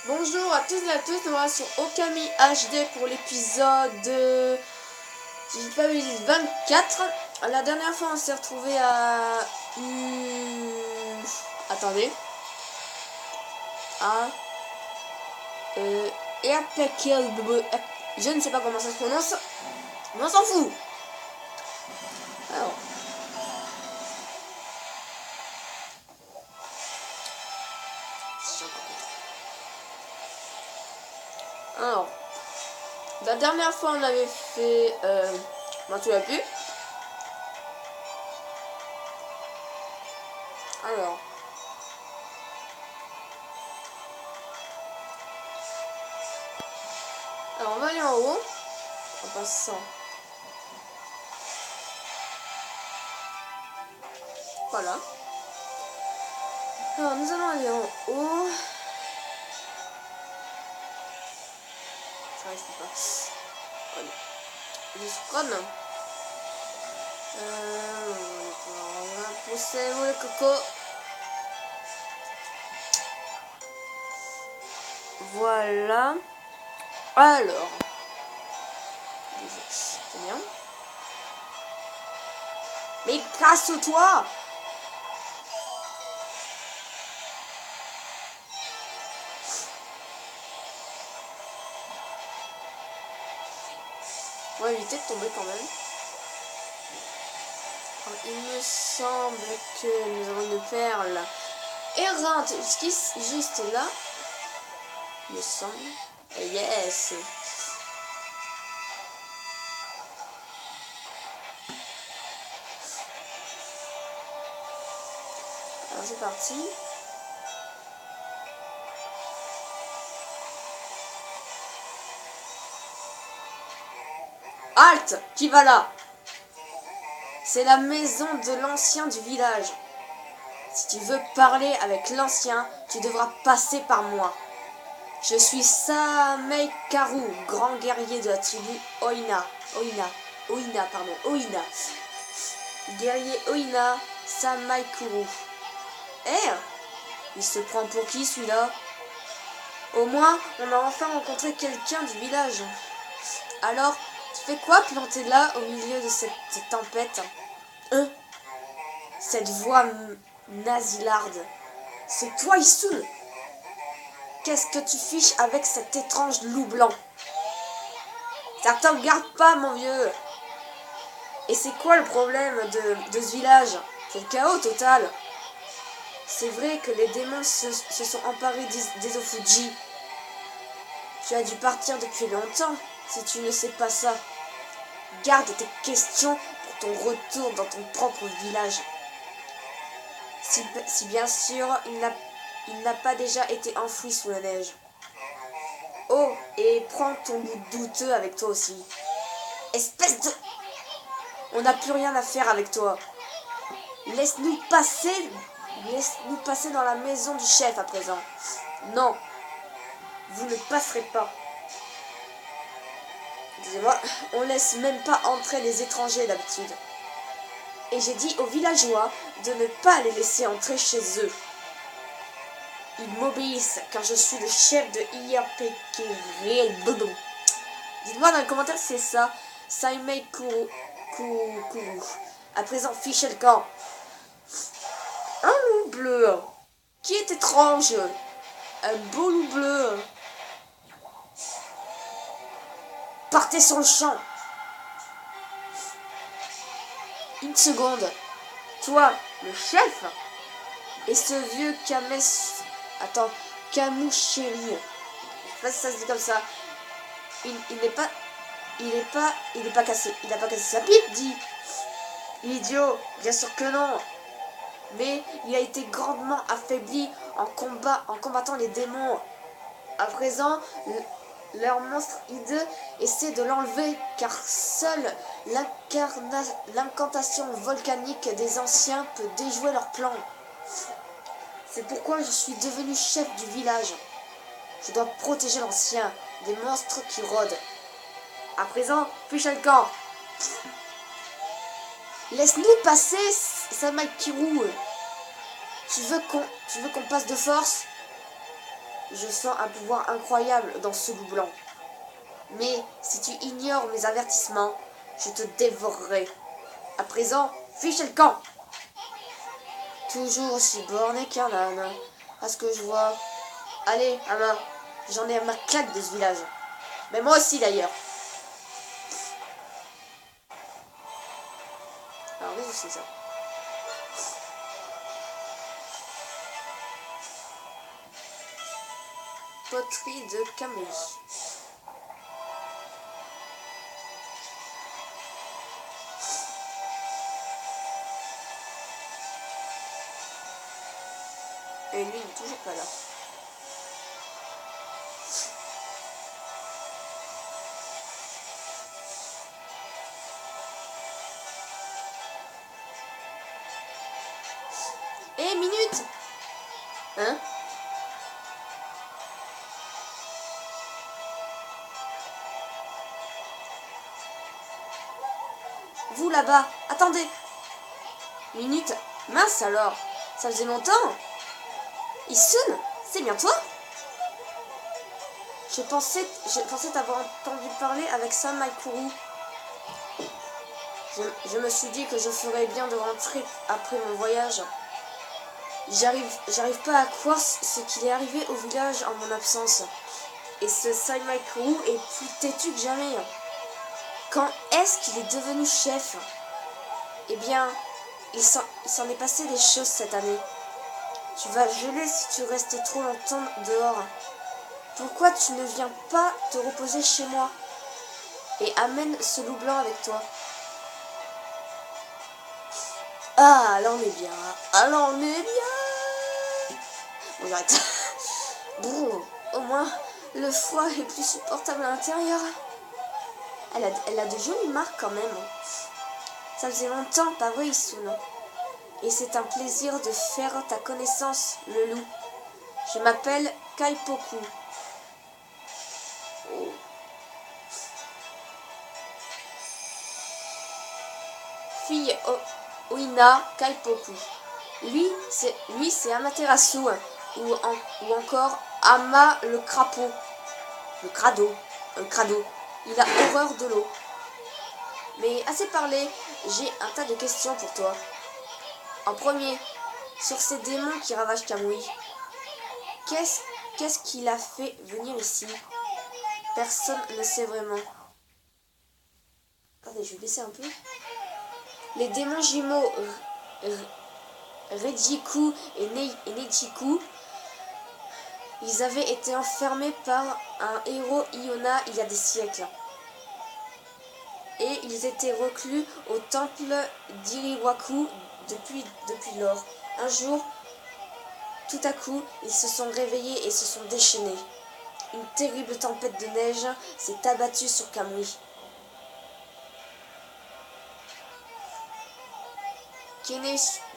Bonjour à tous et à tous, nous voilà sur Okami HD pour l'épisode, si je dis pas bêtise, 24. La dernière fois on s'est retrouvé à... attendez. À... Airpekel... Je ne sais pas comment ça se prononce, mais on s'en fout. Alors, la dernière fois on avait fait... ben, tu l'as plus. Alors... on va aller en haut, en passant. Voilà. Alors, nous allons aller en haut. Ça reste pas. Je scroll. On va pousser le coco. Voilà. Alors. C'est bien. Mais casse-toi! On va éviter de tomber quand même. Alors, il me semble que nous avons une perle errante juste là. Il me semble. Yes! Alors c'est parti. Halte! Qui va là? C'est la maison de l'ancien du village. Si tu veux parler avec l'ancien, tu devras passer par moi. Je suis Sameikaru, grand guerrier de la tribu Oina. Oina. Guerrier Oina Sameikaru. Il se prend pour qui celui-là? Au moins, on a enfin rencontré quelqu'un du village. Alors, tu fais quoi planté là au milieu de cette tempête? Cette voix nasillarde. C'est toi, Isun? Qu'est-ce que tu fiches avec cet étrange loup blanc? Ça te regarde pas, mon vieux. Et c'est quoi le problème de ce village? C'est le chaos total. C'est vrai que les démons se sont emparés des Ofuji. Tu as dû partir depuis longtemps, si tu ne sais pas ça. Garde tes questions pour ton retour dans ton propre village. Si bien sûr, il n'a pas déjà été enfoui sous la neige. Oh, et prends ton goût douteux avec toi aussi. Espèce de... On n'a plus rien à faire avec toi. Laisse-nous passer dans la maison du chef à présent. Non, vous ne passerez pas. Excusez-moi, on laisse même pas entrer les étrangers d'habitude. Et j'ai dit aux villageois de ne pas les laisser entrer chez eux. Ils m'obéissent car je suis le chef de Iapekere. Dites-moi dans les commentaires si c'est ça. Saimei Kuru. À présent, fichez le camp. Un loup bleu. Qui est étrange. Un beau loup bleu. Partez sur le champ. Une seconde. Toi, le chef. Et ce vieux Kamouchéri. Je sais pas si ça se dit comme ça. Il n'est pas cassé. Il n'a pas cassé sa pipe, dit. Idiot, bien sûr que non. Mais il a été grandement affaibli en combattant les démons. À présent, leur monstre hideux essaie de l'enlever car seule l'incantation volcanique des anciens peut déjouer leur plan. C'est pourquoi je suis devenu chef du village. Je dois protéger l'ancien des monstres qui rôdent. À présent, fiche le camp. Laisse-nous passer, Sameikaru. Tu veux qu'on passe de force? Je sens un pouvoir incroyable dans ce loup blanc. Mais si tu ignores mes avertissements, je te dévorerai. À présent, fiche le camp. Toujours aussi borné qu'un âne, à ce que je vois. Allez, Ama, j'en ai ma claque de ce village. Mais moi aussi d'ailleurs. Alors oui, c'est ça. Poterie de Camélie. Et lui, il n'est toujours pas là. Eh, minute! Hein? Vous là-bas, attendez! Minute? Mince alors! Ça faisait longtemps! Issun, c'est bien toi? Je pensais t'avoir entendu parler avec Sam Maikuru. Je me suis dit que je ferais bien de rentrer après mon voyage. J'arrive pas à croire ce qu'il est arrivé au village en mon absence. Et ce Sam Maikuru est plus têtu que jamais. Quand est-ce qu'il est devenu chef? Eh bien, il s'en est passé des choses cette année. Tu vas geler si tu restes trop longtemps dehors. Pourquoi tu ne viens pas te reposer chez moi et amène ce loup blanc avec toi? Ah, là on est bien. Ah, là on est bien. Bon, j'arrête. Bon, au moins, le foie est plus supportable à l'intérieur. Elle a de jolies marques quand même. Ça faisait longtemps, pas vrai, Issun? Et c'est un plaisir de faire ta connaissance, le loup. Je m'appelle Kaipoku. Oh. Fille Oina Kaipoku. Lui, c'est Amaterasu, ou encore Ama le crapaud. Le crado. Un crado. Il a horreur de l'eau. Mais assez parlé, j'ai un tas de questions pour toi. En premier, sur ces démons qui ravagent Kamui. Qu'est-ce qui l'a fait venir ici? Personne ne sait vraiment. Attendez, je vais baisser un peu. Les démons jumeaux Rejiku et Neichiku, ils avaient été enfermés par un héros Iona il y a des siècles. Et ils étaient reclus au temple d'Iriwaku depuis lors. Un jour, tout à coup, ils se sont réveillés et se sont déchaînés. Une terrible tempête de neige s'est abattue sur Kamui.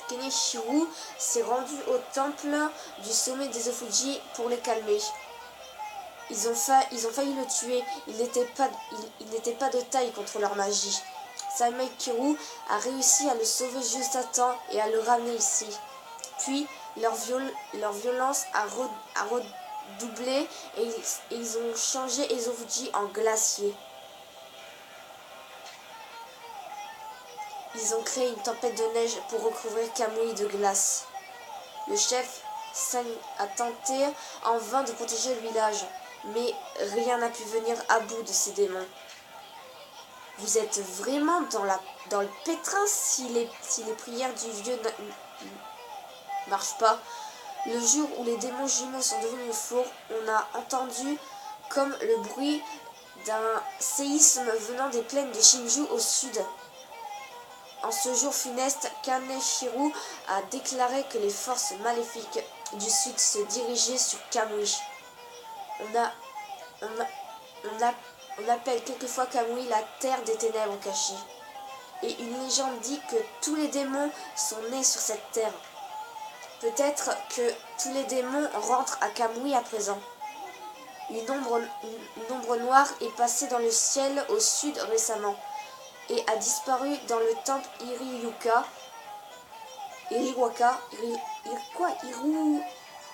Kenichiro s'est rendu au temple du sommet des Ofuji pour les calmer. Ils ont failli le tuer. Il n'était pas de taille contre leur magie. Samaikiru a réussi à le sauver juste à temps et à le ramener ici. Puis, leur violence a redoublé et ils ont changé Ezofuji en glacier. Ils ont créé une tempête de neige pour recouvrir Kamui de glace. Le chef San a tenté en vain de protéger le village, mais rien n'a pu venir à bout de ces démons. Vous êtes vraiment dans le pétrin si les prières du vieux ne marchent pas. Le jour où les démons jumeaux sont devenus fous, on a entendu comme le bruit d'un séisme venant des plaines de Shinju au sud. En ce jour funeste, Kaneshiro a déclaré que les forces maléfiques du sud se dirigeaient sur Kamui. On appelle quelquefois Kamui la terre des ténèbres cachées. Et une légende dit que tous les démons sont nés sur cette terre. Peut-être que tous les démons rentrent à Kamui à présent. Une ombre noire est passée dans le ciel au sud récemment et a disparu dans le temple Iriwaka.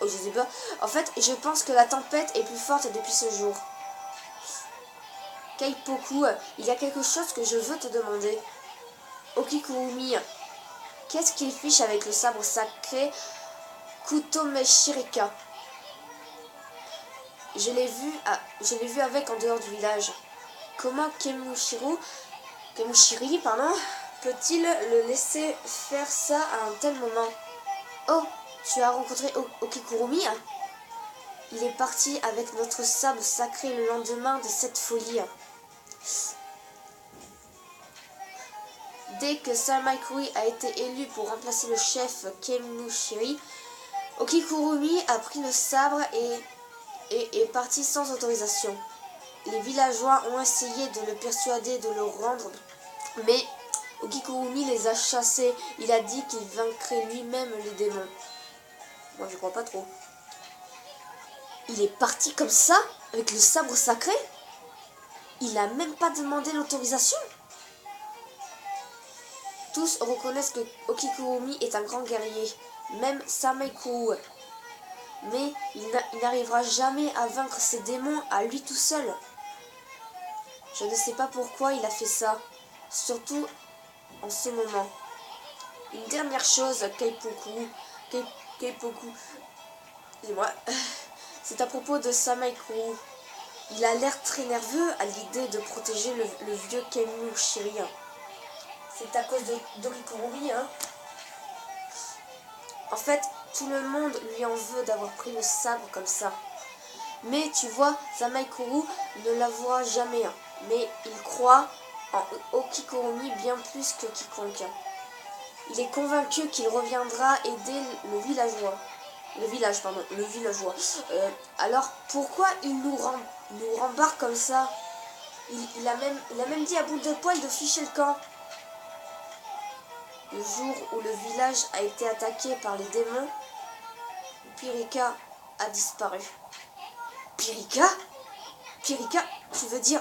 Oh, je sais pas. En fait, je pense que la tempête est plus forte depuis ce jour. Kaipoku, il y a quelque chose que je veux te demander. Okikurumi, qu'est-ce qu'il fiche avec le sabre sacré Kutomeshirika? Je l'ai vu avec en dehors du village. Comment Kemushiri, peut-il le laisser faire ça à un tel moment? Oh, tu as rencontré Okikurumi? Il est parti avec notre sabre sacré le lendemain de cette folie. Dès que Samaikuri a été élu pour remplacer le chef Kemushiri, Okikurumi a pris le sabre et est parti sans autorisation. Les villageois ont essayé de le persuader de le rendre, mais Okikurumi les a chassés. Il a dit qu'il vaincrait lui-même les démons. Moi, je crois pas trop. Il est parti comme ça, avec le sabre sacré? Il a même pas demandé l'autorisation? Tous reconnaissent que Okikurumi est un grand guerrier, même Samaikuru. Mais il n'arrivera jamais à vaincre ses démons à lui tout seul. Je ne sais pas pourquoi il a fait ça, surtout en ce moment. Une dernière chose, Kaipoku, excusez-moi, c'est à propos de Samaikuru. Il a l'air très nerveux à l'idée de protéger le vieux Kemushiri. C'est à cause d'Okikurumi, hein. En fait, tout le monde lui en veut d'avoir pris le sabre comme ça. Mais tu vois, Samaikuru ne l'avouera jamais. Mais il croit en Okikurumi bien plus que quiconque. Il est convaincu qu'il reviendra aider le villageois. Le villageois. Alors pourquoi il nous rembarque comme ça? Il a même dit à bout de poil de ficher le camp. Le jour où le village a été attaqué par les démons, Pirika a disparu. Pirika? Pirika, tu veux dire?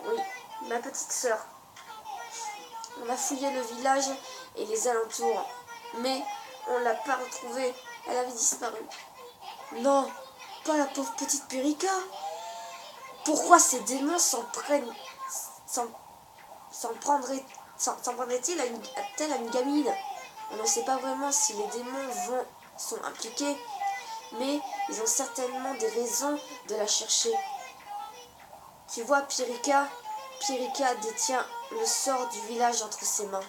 Oui, ma petite sœur. On a fouillé le village et les alentours, mais on l'a pas retrouvée. Elle avait disparu. Non, pas la pauvre petite Pirika. Pourquoi ces démons s'en prendraient-ils à une gamine? On ne sait pas vraiment si les démons sont impliqués, mais ils ont certainement des raisons de la chercher. Tu vois, Pirika détient le sort du village entre ses mains.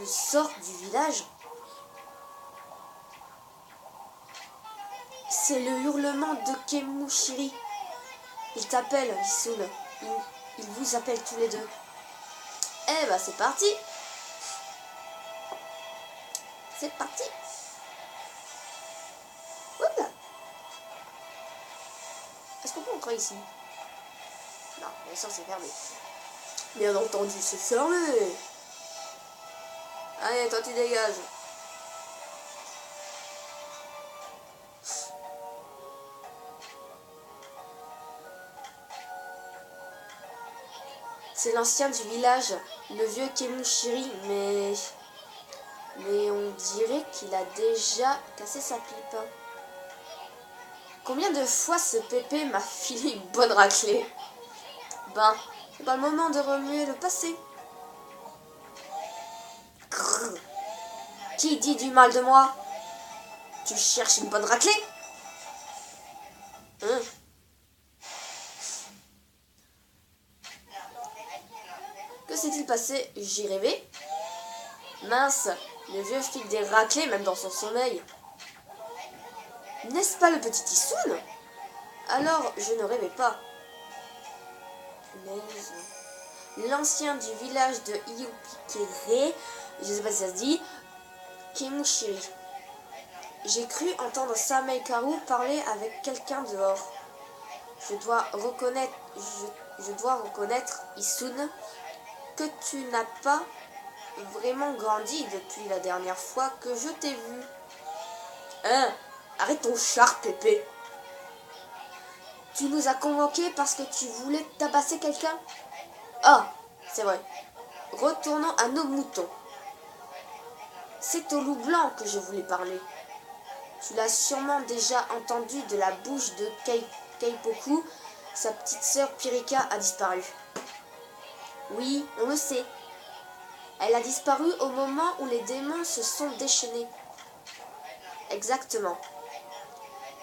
Le sort du village? C'est le hurlement de Kemushiri. Il t'appelle, Isune. Il vous appelle tous les deux. Eh ben, c'est parti. C'est parti. Hop là. Est-ce qu'on peut entrer ici? Non, bien sûr, c'est fermé. Bien entendu, c'est fermé. Allez, toi, tu dégages. C'est l'ancien du village, le vieux Kemushiri, mais on dirait qu'il a déjà cassé sa pipe. Combien de fois ce pépé m'a filé une bonne raclée? Ben, c'est pas le moment de remuer le passé. Grrr. Qui dit du mal de moi? Tu cherches une bonne raclée? Hein? Que s'est-il passé? J'ai rêvé? Mince, le vieux file des raclées même dans son sommeil. N'est-ce pas le petit Issoun? Alors, je ne rêvais pas. Punaise. L'ancien du village de Iyupikere, je sais pas si ça se dit, Kemushiri. J'ai cru entendre Samaikaru parler avec quelqu'un dehors. Je dois reconnaître, Issoun, que tu n'as pas vraiment grandi depuis la dernière fois que je t'ai vu. Hein? Arrête ton char, Pépé. Tu nous as convoqués parce que tu voulais tabasser quelqu'un? Ah, c'est vrai. Retournons à nos moutons. C'est au loup blanc que je voulais parler. Tu l'as sûrement déjà entendu de la bouche de Keipoku, sa petite sœur Pirika a disparu. Oui, on le sait. Elle a disparu au moment où les démons se sont déchaînés. Exactement.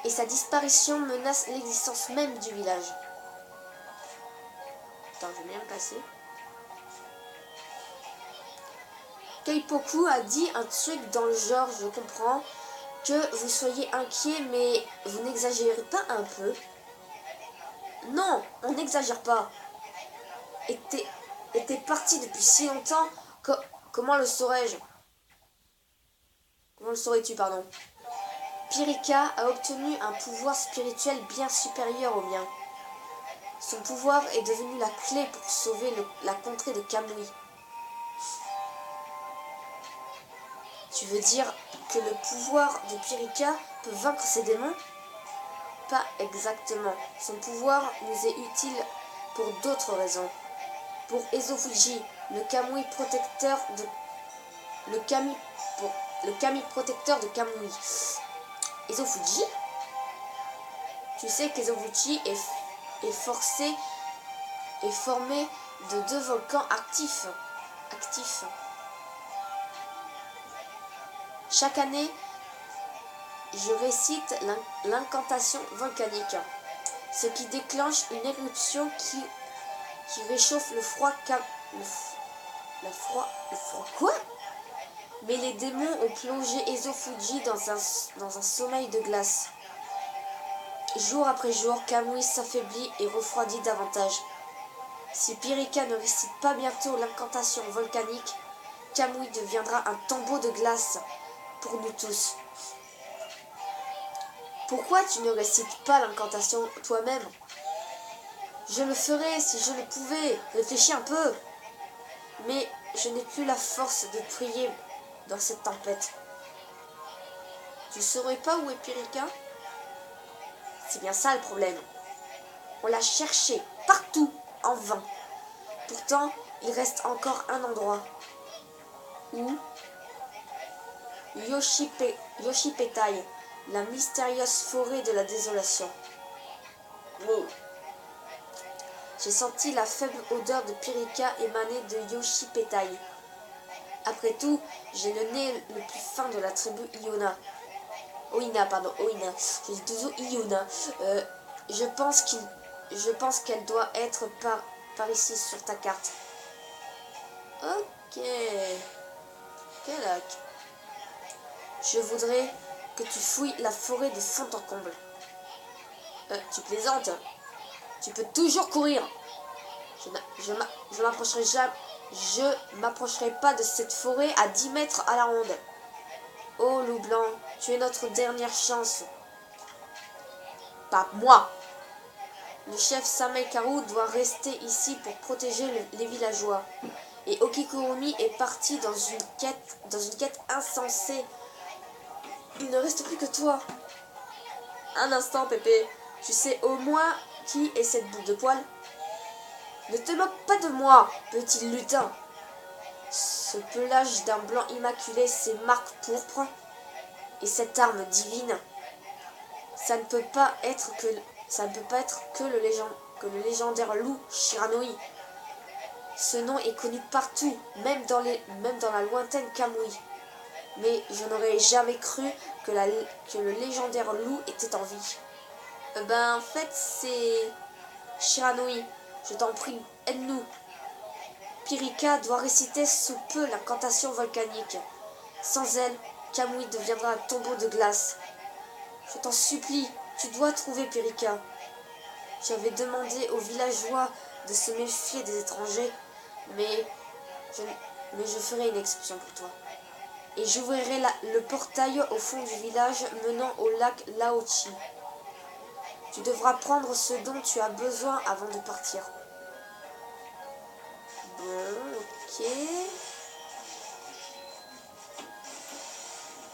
Et sa disparition menace l'existence même du village. Attends, je vais bien me passer. Keipoku a dit un truc dans le genre, je comprends, que vous soyez inquiet, mais vous n'exagérez pas un peu? Non, on n'exagère pas. Et t'es parti depuis si longtemps, comment le saurais-je? Comment le saurais-tu, pardon? Pirika a obtenu un pouvoir spirituel bien supérieur au mien. Son pouvoir est devenu la clé pour sauver la contrée de Kamui. Tu veux dire que le pouvoir de Pirika peut vaincre ces démons? Pas exactement. Son pouvoir nous est utile pour d'autres raisons. Pour Ezofuji, le Kamui protecteur de le kami protecteur de Kamui. Ezofuji? Tu sais qu'Ezofuji est formé de 2 volcans actifs. Chaque année, je récite l'incantation volcanique, ce qui déclenche une éruption qui réchauffe le froid le froid quoi? Mais les démons ont plongé Ezofuji dans un sommeil de glace. Jour après jour, Kamui s'affaiblit et refroidit davantage. Si Pirika ne récite pas bientôt l'incantation volcanique, Kamui deviendra un tombeau de glace pour nous tous. Pourquoi tu ne récites pas l'incantation toi-même? Je le ferais si je le pouvais. Réfléchis un peu. Mais je n'ai plus la force de prier dans cette tempête. Tu saurais pas où est Pirika? C'est bien ça le problème. On l'a cherché partout en vain. Pourtant, il reste encore un endroit où Yoshipetai, la mystérieuse forêt de la désolation. Wow. J'ai senti la faible odeur de Pirika émaner de Yoshipetai. Après tout, j'ai le nez le plus fin de la tribu Oina. J'ai dit toujours Iona. Je pense qu'elle doit être par ici sur ta carte. Ok. Calac. Je voudrais que tu fouilles la forêt de fond en comble. Tu plaisantes? Tu peux toujours courir. Je m'approcherai pas de cette forêt à 10 mètres à la ronde. Oh, loup blanc, tu es notre dernière chance. Pas moi. Le chef Samekaru doit rester ici pour protéger les villageois. Et Okikurumi est parti dans une quête insensée. Il ne reste plus que toi. Un instant, Pépé. Tu sais au moins qui est cette boule de poil? Ne te moque pas de moi, petit lutin. Ce pelage d'un blanc immaculé, ces marques pourpres et cette arme divine, ça ne peut pas être que le légendaire loup Shiranui. Ce nom est connu partout, même dans la lointaine Kamui. Mais je n'aurais jamais cru que le légendaire loup était en vie. En fait, c'est Shiranui. Je t'en prie, aide-nous. Pirika doit réciter sous peu l'incantation volcanique. Sans elle, Kamui deviendra un tombeau de glace. Je t'en supplie, tu dois trouver Pirika. J'avais demandé aux villageois de se méfier des étrangers, mais je ferai une exception pour toi. Et j'ouvrirai le portail au fond du village menant au lac Laochi. Tu devras prendre ce dont tu as besoin avant de partir. Bon, ok.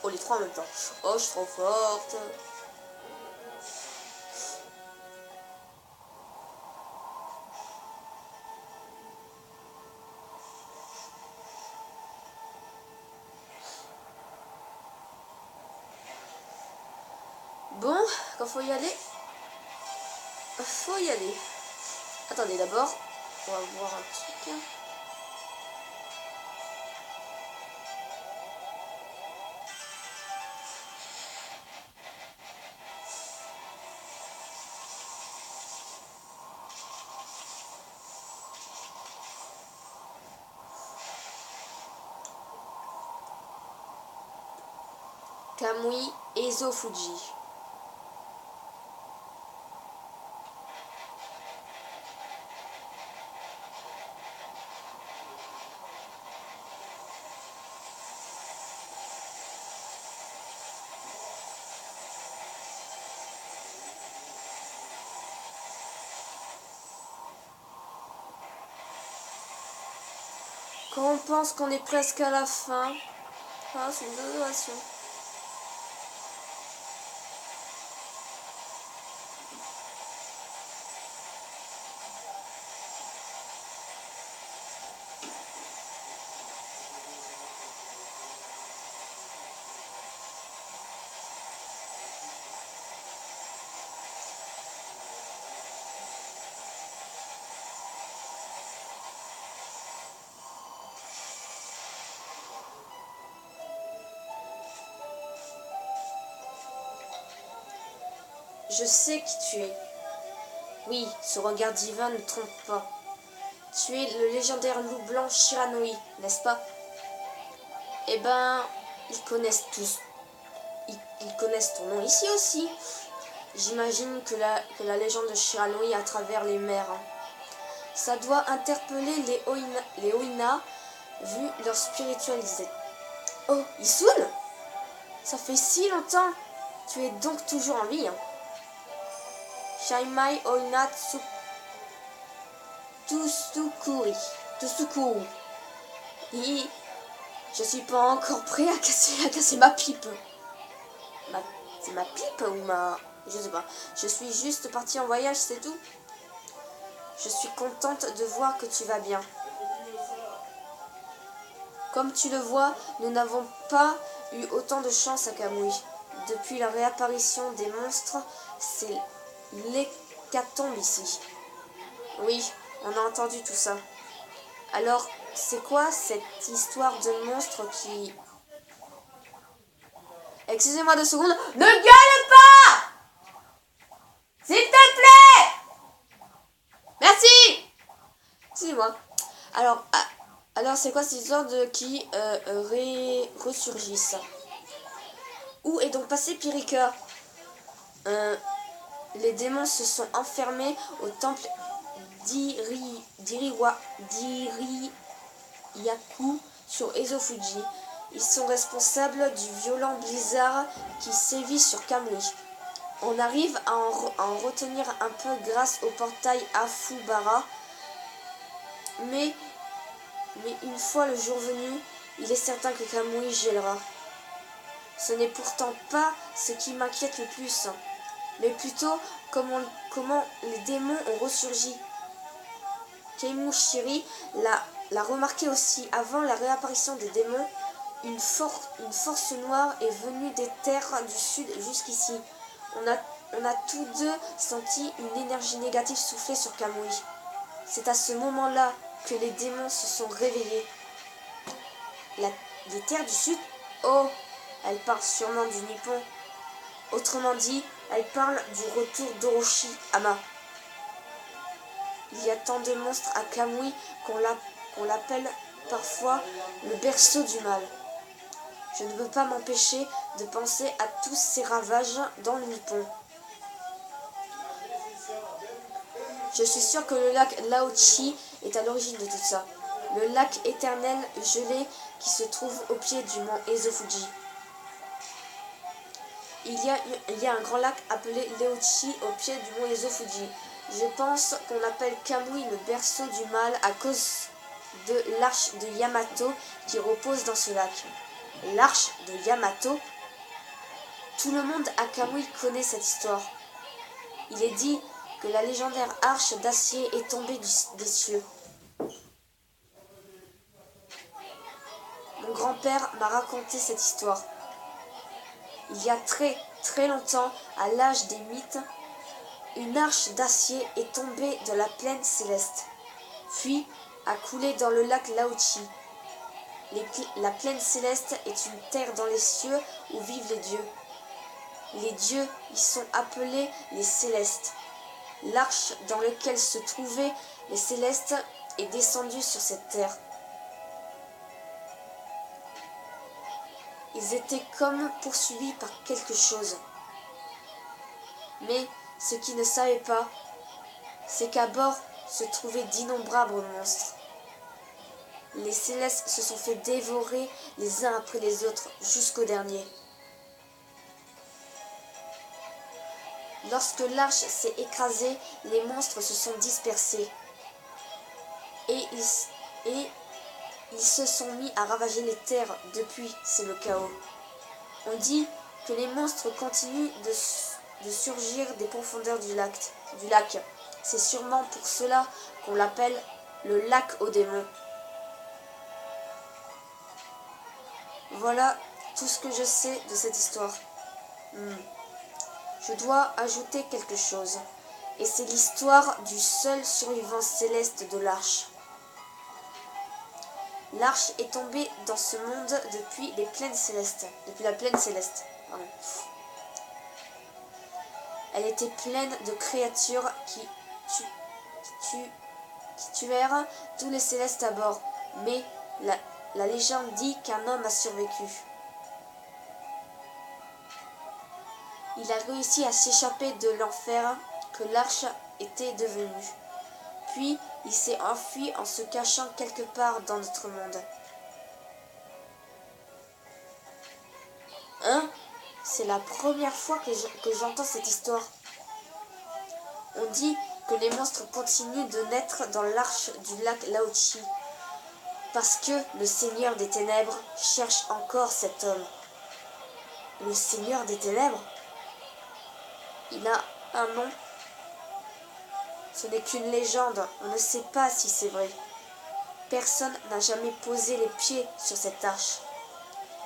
Oh, les trois en même temps. Oh, je suis trop forte. Bon, quand faut y aller, faut y aller. Attendez, d'abord, on va voir un truc. Kamui Ezofuji. Quand on pense qu'on est presque à la fin, ah, c'est une désolation. Je sais qui tu es. Oui, ce regard divin ne trompe pas. Tu es le légendaire loup blanc Shiranui, n'est-ce pas? Eh ben, ils connaissent tous. Ils connaissent ton nom ici aussi. J'imagine que la légende de Shiranui à travers les mers. Ça doit interpeller les Oina vu leur spiritualité. Oh, Isun? Ça fait si longtemps. Tu es donc toujours en vie. Shaimai Oina Tsukuri. Je suis pas encore prêt à casser ma pipe. C'est ma pipe ou ma... Je sais pas. Je suis juste partie en voyage, c'est tout. Je suis contente de voir que tu vas bien. Comme tu le vois, nous n'avons pas eu autant de chance à Kamui. Depuis la réapparition des monstres, c'est l'hécatombe ici. Oui, on a entendu tout ça. Alors, c'est quoi cette histoire de monstre qui... Excusez-moi 2 secondes. Ne gueule pas! S'il te plaît! Merci! Excusez-moi. Alors c'est quoi cette histoire de qui ressurgissent? Où est donc passé Pirika? Les démons se sont enfermés au temple d'Iriyaku sur Ezofuji. Ils sont responsables du violent blizzard qui sévit sur Kamui. On arrive à en retenir un peu grâce au portail Afubara, mais une fois le jour venu, il est certain que Kamui gèlera. Ce n'est pourtant pas ce qui m'inquiète le plus, mais plutôt comment les démons ont ressurgi. Keimushiri l'a remarqué aussi. Avant la réapparition des démons, une force noire est venue des terres du sud jusqu'ici. On a tous deux senti une énergie négative souffler sur Kamui. C'est à ce moment-là que les démons se sont réveillés. Les terres du sud? Oh, elle parle sûrement du Nippon. Autrement dit, elle parle du retour d'Orochi-ama. Il y a tant de monstres à Kamui qu'on l'appelle parfois le berceau du mal. Je ne peux pas m'empêcher de penser à tous ces ravages dans le Nippon. Je suis sûre que le lac Laochi est à l'origine de tout ça. Le lac éternel gelé qui se trouve au pied du mont Ezofuji. Il y a un grand lac appelé Leochi au pied du mont Ezofuji. Je pense qu'on appelle Kamui le berceau du mal à cause de l'arche de Yamato qui repose dans ce lac. L'arche de Yamato? Tout le monde à Kamui connaît cette histoire. Il est dit que la légendaire arche d'acier est tombée des cieux. Mon grand-père m'a raconté cette histoire. Il y a très très longtemps, à l'âge des mythes, une arche d'acier est tombée de la plaine céleste, puis a coulé dans le lac Laochi. La plaine céleste est une terre dans les cieux où vivent les dieux. Les dieux y sont appelés les célestes. L'arche dans laquelle se trouvaient les célestes est descendue sur cette terre. Ils étaient comme poursuivis par quelque chose. Mais ce qu'ils ne savaient pas, c'est qu'à bord se trouvaient d'innombrables monstres. Les célestes se sont fait dévorer les uns après les autres jusqu'au dernier. Lorsque l'arche s'est écrasée, les monstres se sont dispersés et ils se sont mis à ravager les terres. Depuis, c'est le chaos. On dit que les monstres continuent de surgir des profondeurs du lac. C'est sûrement pour cela qu'on l'appelle le lac aux démons. Voilà tout ce que je sais de cette histoire. Je dois ajouter quelque chose, et c'est l'histoire du seul survivant céleste de l'arche. L'arche est tombée dans ce monde depuis la plaine céleste. Pardon. Elle était pleine de créatures qui tuèrent tous les célestes à bord, mais la légende dit qu'un homme a survécu. Il a réussi à s'échapper de l'enfer que l'arche était devenue. Puis, il s'est enfui en se cachant quelque part dans notre monde. Hein? C'est la première fois que j'entends cette histoire. On dit que les monstres continuent de naître dans l'arche du lac Laochi, parce que le Seigneur des Ténèbres cherche encore cet homme. Le Seigneur des Ténèbres? Il a un nom. Ce n'est qu'une légende, on ne sait pas si c'est vrai. Personne n'a jamais posé les pieds sur cette arche.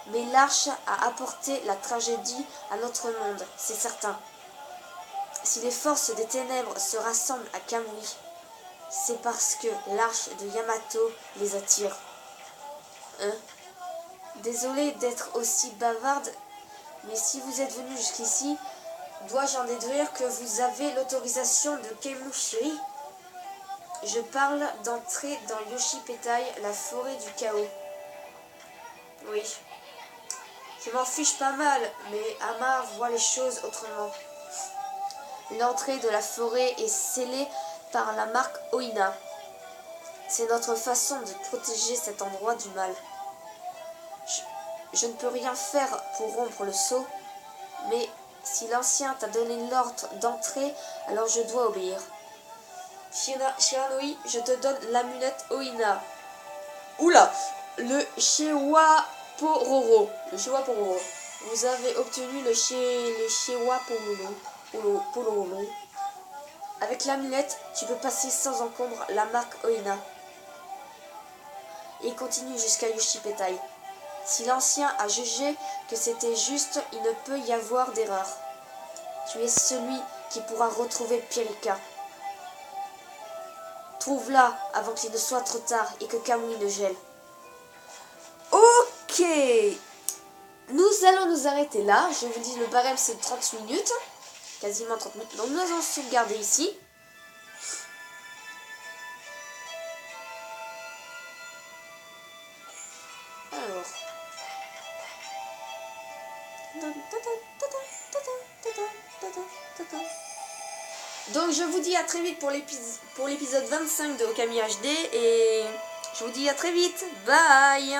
Mais l'arche a apporté la tragédie à notre monde, c'est certain. Si les forces des ténèbres se rassemblent à Kamui, c'est parce que l'arche de Yamato les attire. Désolée d'être aussi bavarde, mais si vous êtes venu jusqu'ici, dois-je en déduire que vous avez l'autorisation de Kemushiri? Je parle d'entrer dans Yoshipetai, la forêt du chaos. Oui. Je m'en fiche pas mal, mais Amar voit les choses autrement. L'entrée de la forêt est scellée par la marque Oina. C'est notre façon de protéger cet endroit du mal. Je ne peux rien faire pour rompre le sceau, mais si l'ancien t'a donné l'ordre d'entrer, alors je dois obéir. Shiranui, je te donne l'amulette Oina. Oula, le Shewapororo. Vous avez obtenu le Shewapororo. Avec l'amulette, tu peux passer sans encombre la marque Oina. Et continue jusqu'à Yoshipetai. Si l'ancien a jugé que c'était juste, il ne peut y avoir d'erreur. Tu es celui qui pourra retrouver Pirika. Trouve-la avant qu'il ne soit trop tard et que Kamui ne gèle. Ok. Nous allons nous arrêter là. Je vous dis, le barème c'est 30 minutes. Quasiment 30 minutes. Donc nous allons sauvegarder ici. Alors. Donc je vous dis à très vite pour l'épisode 25 de Okami HD et je vous dis à très vite. Bye.